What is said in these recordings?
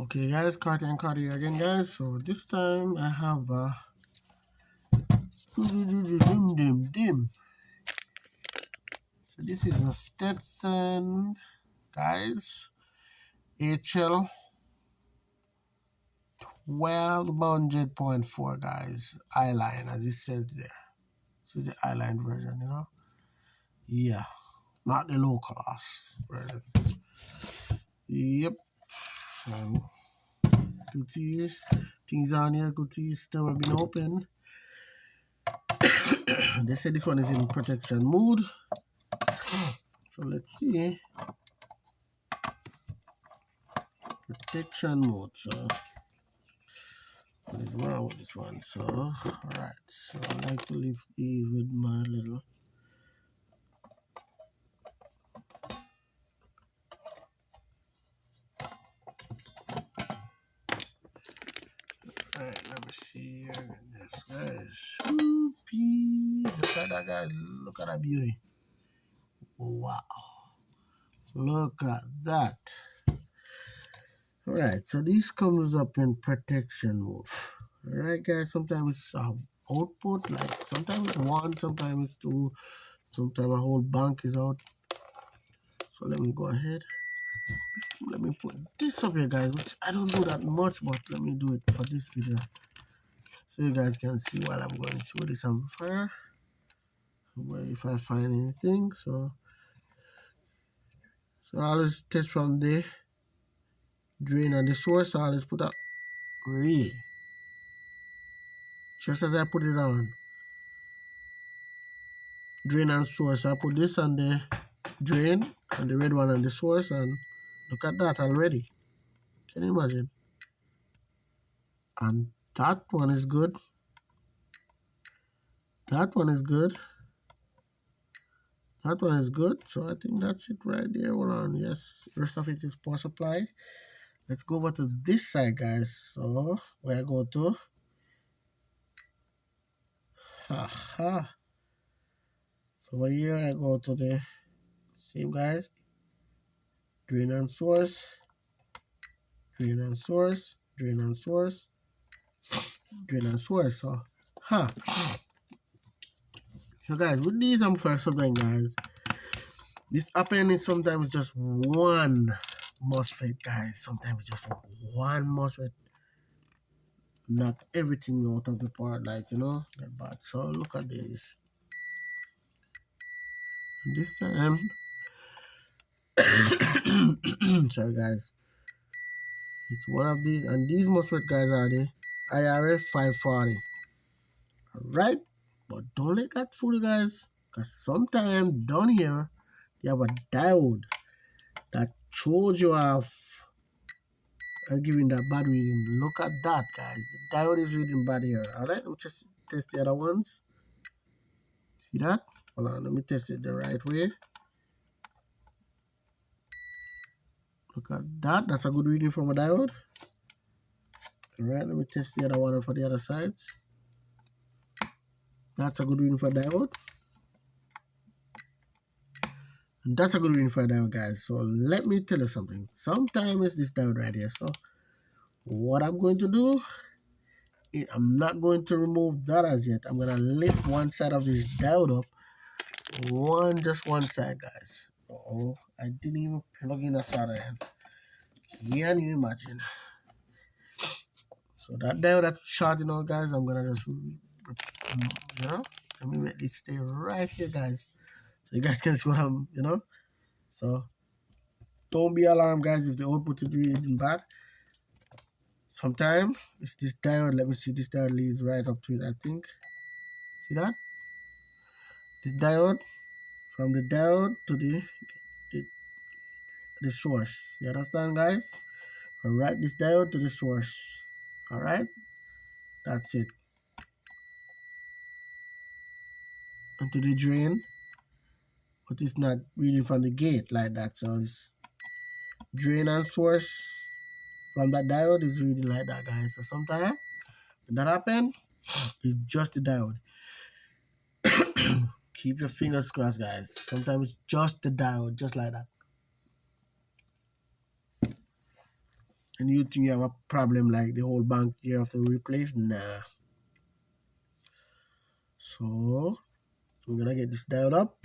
Okay guys, Carter and Carter again guys. So this time I have so this is a Stetson guys HL1200.4 guys, eyeline as it says there. This is the eyeline version, you know. Yeah, not the low class version. Yep. Good tears. Things on here, good tears still have been open. They said this one is in protection mode. So let's see. Protection mode. So what is wrong with this one? So alright. So I like to leave these with my little alright, let me see here. Yes, guys. Look at that guys. Look at that beauty. Wow. Look at that. Alright, so this comes up in protection mode. Alright guys, sometimes it's output, like sometimes it's one, sometimes it's two, sometimes a whole bank is out. So let me go ahead. Let me put this up here guys, which I don't do that much, but let me do it for this video. So you guys can see while I'm going through this amplifier. If I find anything, so I'll just test from the drain and the source. So I'll just put up really. Just as I put it on. Drain and source. I put this on the drain and the red one on the source, and look at that already. Can you imagine? And that one is good. That one is good. That one is good. So I think that's it right there. Hold on. Yes, rest of it is power supply. Let's go over to this side, guys. So where I go to? Haha. So over here I go to the same guys. Drain and source. Drain and source. Drain and source. Drain and source. So So guys, with these amplifiers sometimes guys, this happen is sometimes just one MOSFET guys. Sometimes just one MOSFET knock everything out of the part, like you know, get bad. So look at this. This time sorry guys. It's one of these, and these MOSFET guys are the IRF 540. Alright? But don't let that fool you guys, because sometimes down here you have a diode that throws you off and giving that bad reading. Look at that guys. The diode is reading bad here. Alright, let me just test the other ones. See that? Hold on, let me test it the right way. Look at that. That's a good reading from a diode. Alright, let me test the other one for the other sides. That's a good reading for a diode. And that's a good reading for a diode, guys. So let me tell you something. Sometimes it's this diode right here. So what I'm going to do, I'm not going to remove that as yet. I'm going to lift one side of this diode up. Just one side, guys. Oh, I didn't even plug in a solder end. Can you imagine? So that diode that's short, you know, guys, I'm going to just, you know, let me make this stay right here, guys. So you guys can see what I'm, you know. So don't be alarmed, guys, if the output is reading bad. Sometimes it's this diode. Let me see, this diode leads right up to it, I think. See that? This diode, from the diode to the source. You understand, guys? Alright, this diode to the source. Alright? That's it. And to the drain. But it's not reading from the gate like that. So it's drain and source from that diode is reading like that, guys. So sometimes when that happens, it's just the diode. Keep your fingers crossed, guys. Sometimes it's just the diode, just like that. And you think you have a problem like the whole bank you have to replace? Nah. So I'm gonna get this dialed up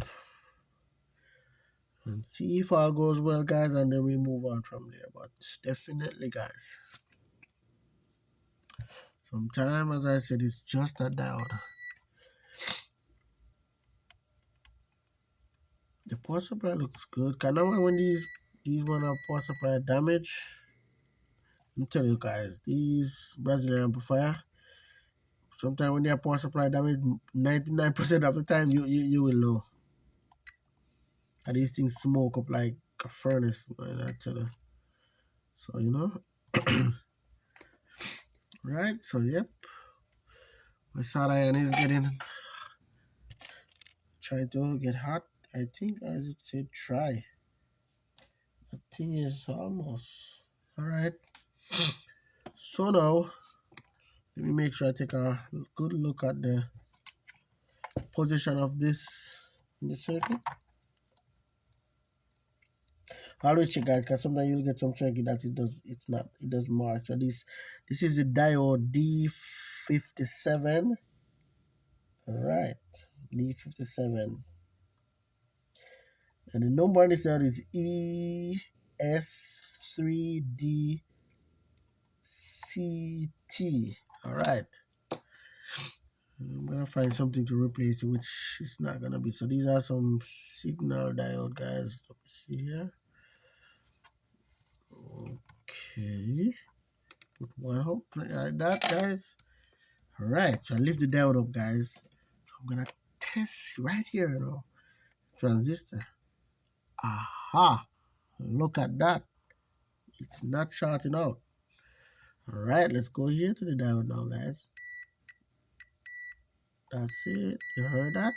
and see if all goes well, guys, and then we move on from there. But definitely, guys, sometimes, as I said, it's just a diode. The power supply looks good. Can now when these one are power supply damage, I'm telling you guys, these Brazilian amplifier, sometimes when they are power supply damage, 99% of the time you will know. And these things smoke up like a furnace, man, I tell you. So you know. Right, so yep. My soda iron is trying to get hot. I think I should say try. The thing is almost alright. So now let me make sure I take a good look at the position of this in the circuit. Always check, guys, because sometimes you'll get some circuit that it does mark. So this is the diode D57. Right, D57. And the number on this side is ES3DCT. Alright. I'm gonna find something to replace it, which is not gonna be. So these are some signal diode, guys. Let me see here. Okay. Put one hook like that, guys. Alright, so I lift the diode up, guys. I'm gonna test right here, you know. Transistor. Aha! Look at that. It's not shorting out. Alright, let's go here to the diode now, guys. That's it. You heard that?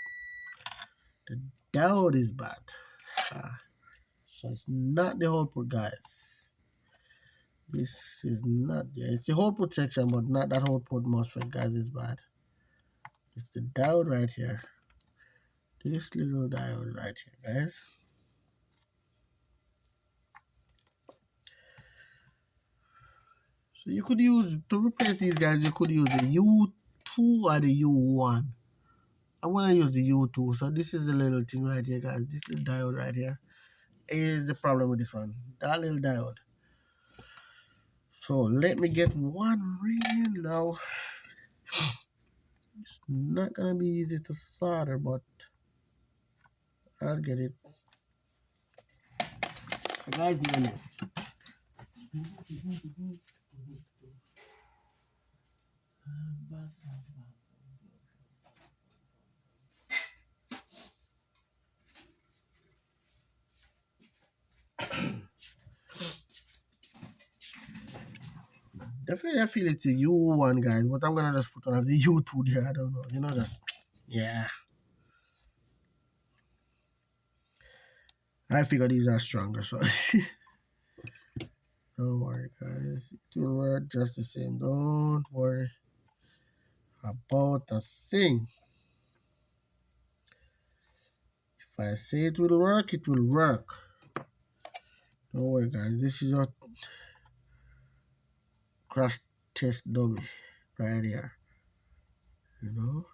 The diode is bad. So it's not the output, guys. This is not, yeah, it's the output section, but not that output MOSFET, guys, is bad. It's the diode right here. This little diode right here, guys. So you could use, to replace these guys, you could use the U2 or the U1. I'm going to use the U2. So this is the little thing right here, guys. This little diode right here is the problem with this one. That little diode. So let me get one reading now. It's not going to be easy to solder, but I'll get it. Guys, definitely I feel it's a U1, guys, but I'm gonna just put one of the U2 there. I don't know, you know, just yeah. I figure these are stronger, so don't worry, guys. It will work just the same. Don't worry about a thing. If I say it will work, it will work. Don't worry, guys. This is a crash test dummy right here. You know.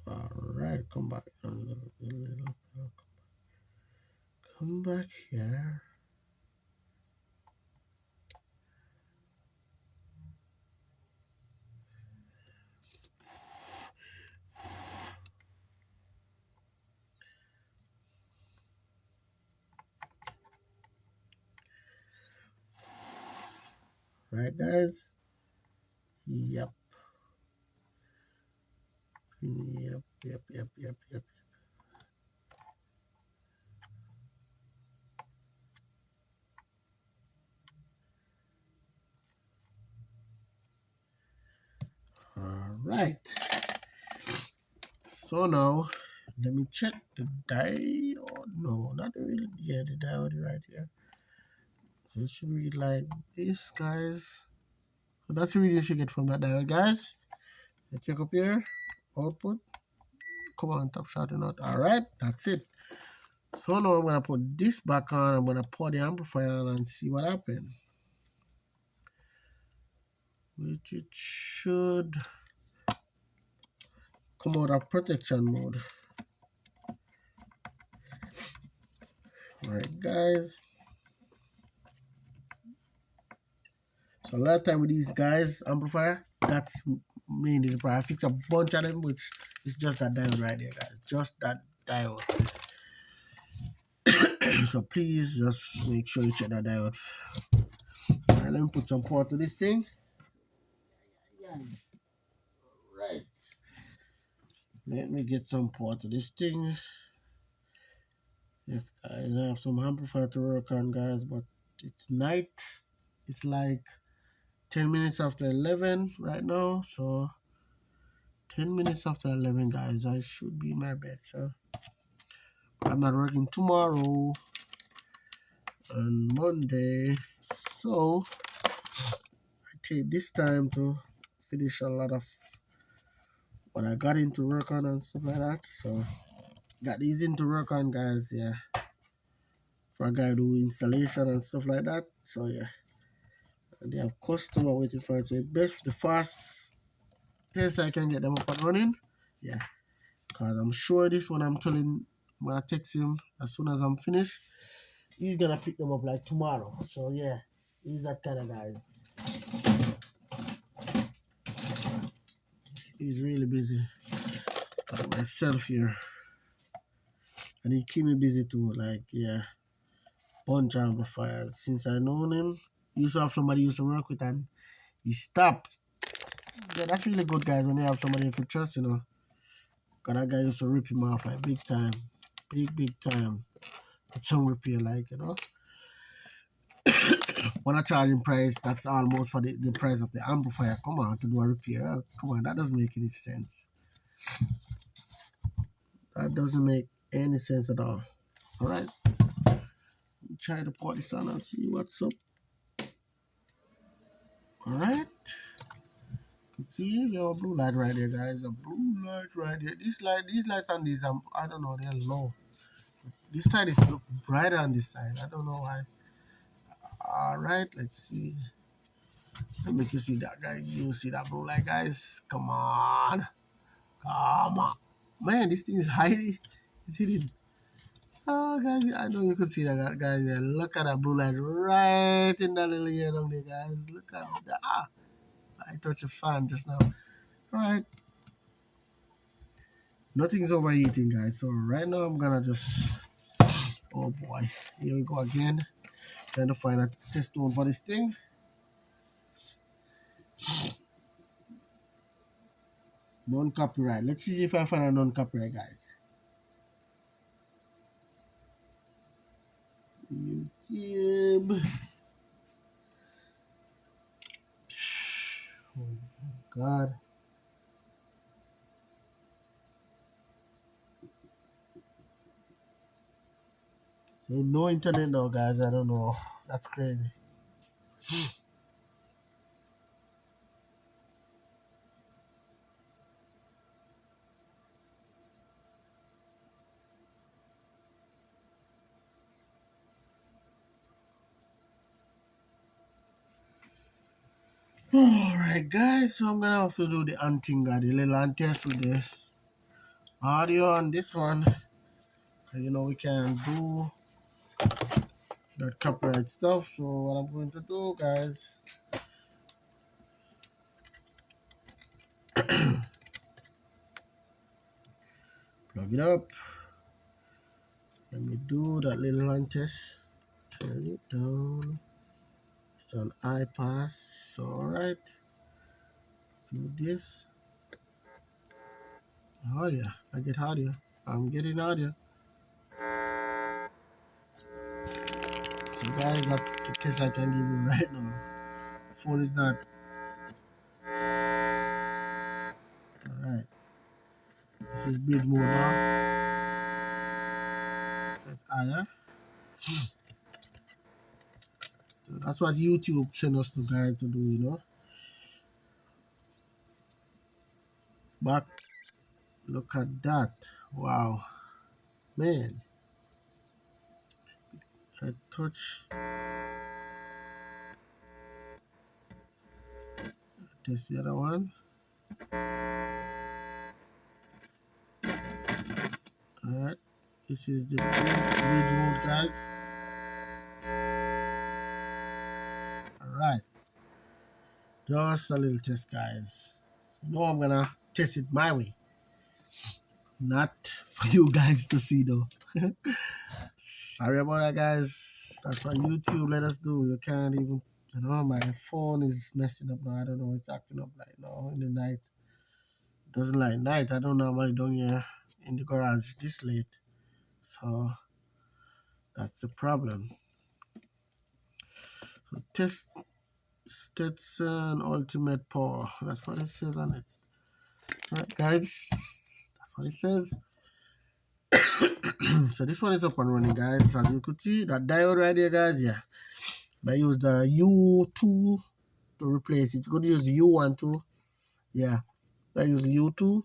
All right, come back. Come back here. Right, guys? Yep. Yep. All right. So now, let me check the diode. No, not really. Yeah, the diode right here. So it should read like this, guys. So that's the reading you should get from that diode, guys. Let's check up here. Output. Come on, top shot or not. All right, that's it. So now I'm gonna put this back on. I'm gonna pour the amplifier on and see what happens. Which it should come out of protection mode. Alright guys. So a lot of time with these guys, amplifier, that's mainly the problem. I fixed a bunch of them, which is just that diode right there, guys. Just that diode. So please just make sure you check that diode. Alright, let me put some power to this thing. Yeah. Right. Let me get some power to this thing. Yes, guys, I have some amplifier to work on, guys, but it's night. It's like 10 minutes after 11 right now, so 10 minutes after 11, guys, I should be in my bed, so I'm not working tomorrow and Monday, so I take this time to finish a lot of what I got into work on and stuff like that. So got these into work on, guys, yeah, for a guy do installation and stuff like that. So yeah, and they have customer waiting for it. So the fastest I can get them up and running, yeah, because I'm sure this one I'm gonna text him as soon as I'm finished. He's gonna pick them up like tomorrow. So yeah, he's that kind of guy. He's really busy. Like myself here. And he keep me busy too. Like, yeah. Bunch of amplifiers. Since I known him, he used to have somebody he used to work with and he stopped. Yeah, that's really good, guys, when they have somebody you could trust, you know. Cause that guy used to rip him off like big time. Big time. With some repair, like, you know. When I charge him price, that's almost for the price of the amplifier. Come on, to do a repair. Come on, that doesn't make any sense. That doesn't make any sense at all. Alright. Try to put this on and see what's up. Alright. See, you have a blue light right there, guys. A blue light right there. These lights on these, I don't know, they're low. This side is look brighter on this side. I don't know why. Alright, let's see. Let me make you see that guy. You see that blue light, guys? Come on. Come on. Man, this thing is hiding. It's hidden. Oh, guys, I know you could see that, guys. Yeah, look at that blue light right in that little ear down there, guys. Look at that. I touched a fan just now. All right. Nothing's overheating, guys. So right now I'm gonna just, oh boy, here we go again. Trying to find a test tone for this thing. Non-copyright. Let's see if I find a non-copyright, guys. YouTube. Oh my God. Say no internet now, guys. I don't know. That's crazy. Alright, guys. So I'm gonna have to do the hunting, the little test with this audio on this one. You know, we can do that copyright stuff. So what I'm going to do, guys, plug it up. Let me do that little line test. Turn it down. It's on high pass. So alright. Do this. Oh yeah, I get audio. I'm getting audio. So guys, that's the test I can give you right now. Phone is not. Alright. This is bridge mode now. It says higher. So that's what YouTube sent us to guys to do, you know. Back. Look at that. Wow. Man. I touch. Test the other one. Alright. This is the bridge mode, guys. Alright. Just a little test, guys. So now I'm gonna test it my way. Not for you guys to see though. Sorry about that, guys. That's what YouTube let us do. You can't even, my phone is messing up now. I don't know, it's acting up like now in the night. It doesn't like night. I don't normally down here in the garage this late. So that's the problem. So test Stetsom Ultimate Power. That's what it says on it. Alright, guys. That's what it says. So this one is up and running, guys. As you could see, that diode right there, guys. Yeah, I use the U2 to replace it. You could use the U12. Yeah, I use the U2.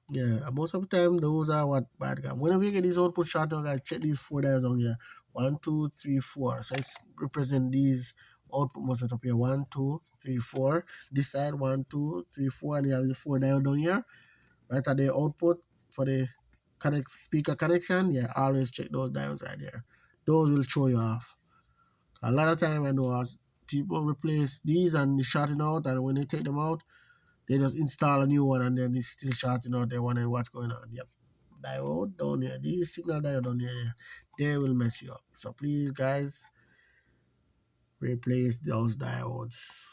Yeah, and most of the time those are what bad guys. Whenever you get these output shot, guys, check these 4 diodes on here. 1, 2, 3, 4. So it's represent these output must up here. 1, 2, 3, 4. This side 1, 2, 3, 4, and you have the 4 diode down here. Right at the output for the speaker connection. Yeah, always check those diodes right there. Those will throw you off. A lot of time I know people replace these and it's shorting out, and when they take them out, they just install a new one and then it's still shorting out. They wondering what's going on. Yep. Diode down here. These signal diode down here, they will mess you up. So please, guys, replace those diodes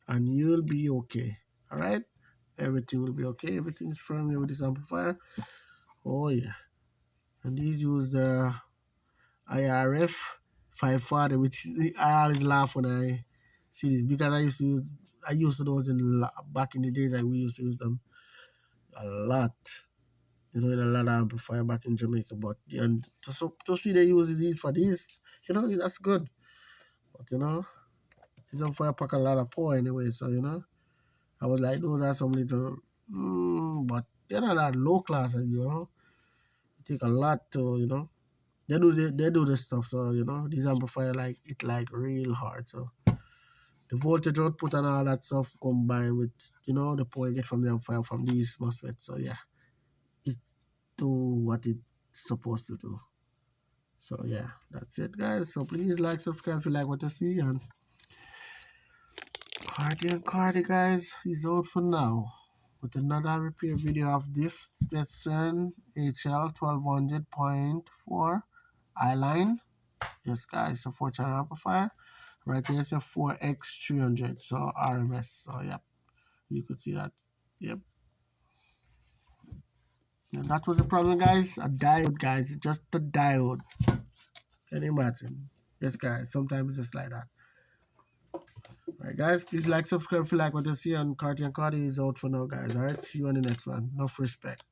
and you'll be okay. All right? Everything will be okay. Everything is firm here with this amplifier. Oh, yeah. And these use the IRF 540, which I always laugh when I see this because I used those back in the days. We used to use them a lot. There's a lot of amplifier back in Jamaica, but and to see they use these for this, that's good. But these amplifier pack a lot of power anyway, so I was like, those are some little, but they're not that low class, it take a lot to. They do this stuff, so these amplifier like real hard. So the voltage output and all that stuff combined with the power you get from the amplifier from these MOSFETs. So yeah, it do what it's supposed to do. So yeah, that's it, guys. So please like, subscribe if you like what you see, and Cardi, guys, is out for now with another repair video of this Stetsom HL1200.4 I-line. Yes, guys, a 4-channel amplifier. Right here, it's a 4X300, so RMS. So, yep, you could see that. Yep. And that was the problem, guys. A diode, guys. Just a diode. Can you imagine? Yes, guys. Sometimes it's just like that. Alright, guys. Please like, subscribe if you like what you see. And Cardi is out for now, guys. Alright. See you on the next one. Enough respect.